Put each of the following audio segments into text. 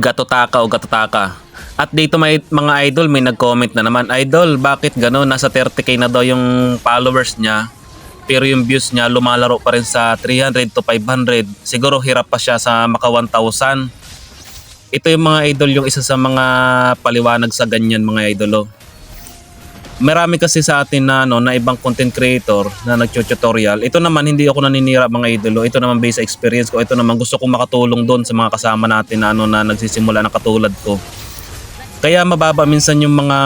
Gatotaka o gatotaka. At dito may mga idol, may nag-comment na naman, "Idol, bakit gano'n? Nasa 30k na daw yung followers niya, pero yung views niya lumalaro pa rin sa 300 to 500. Siguro hirap pa siya sa maka 1,000." Ito yung mga idol, yung isa sa mga paliwanag sa ganyan mga idol. Marami kasi sa atin na na ibang content creator na nagtututorial. Ito naman hindi ako naninira mga idolo. Ito naman based sa experience ko. Ito naman gusto kong makatulong doon sa mga kasama natin na na nagsisimula na katulad ko. Kaya mababa minsan yung mga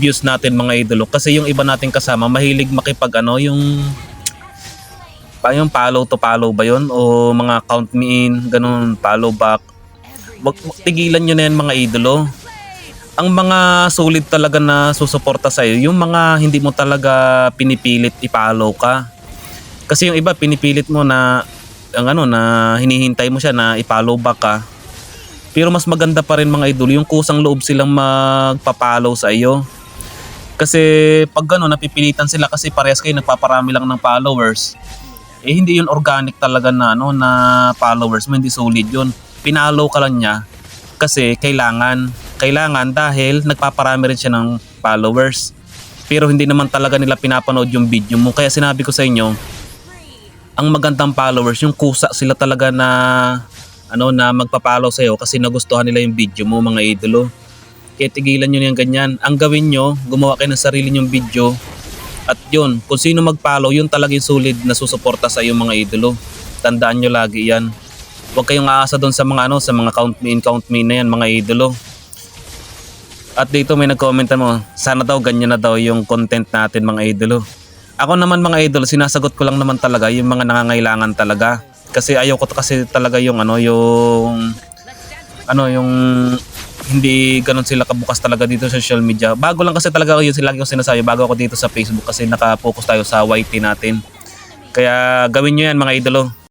views natin mga idolo kasi yung iba nating kasama mahilig makipag yung follow to follow ba yun o mga count me in, ganun, follow back. Wag tigilan nyo na yan mga idolo. Ang mga sulit talaga na susuporta sa'yo, yung mga hindi mo talaga pinipilit i-follow ka. Kasi yung iba pinipilit mo na na hinihintay mo siya na i-follow back ka. Pero mas maganda pa rin mga idol yung kusang loob silang magpa-follow sa iyo. Kasi pag napipilitan sila kasi parehas kayo nagpaparami lang ng followers. Hindi yun organic talaga na na followers mo, hindi solid yun. Pinollow ka lang niya kasi kailangan dahil nagpaparami rin siya ng followers. Pero hindi naman talaga nila pinapanood yung video mo. Kaya sinabi ko sa inyo, ang magandang followers, yung kusa sila talaga na na magpa-follow sa iyo kasi nagustuhan nila yung video mo mga idolo. Kaya tigilan nyo yung ganyan. Ang gawin nyo, gumawa kayo ng sarili nyong video. At yun, kung sino mag-follow, yun talaga yung solid na susuporta sa iyo mga idolo. Tandaan nyo lagi yan. Huwag kayong aasa doon sa mga sa mga count me in na yan mga idolo. At dito may nag-comment mo, sana daw ganyan na daw yung content natin mga idolo. Ako naman mga idolo, sinasagot ko lang naman talaga yung mga nangangailangan talaga. Kasi ayoko kasi talaga yung yung hindi ganun sila kabukas talaga dito sa social media. Bago lang kasi talaga yun sila yung sinasabi bago ako dito sa Facebook kasi naka-focus tayo sa YT natin. Kaya gawin nyo yan mga idolo.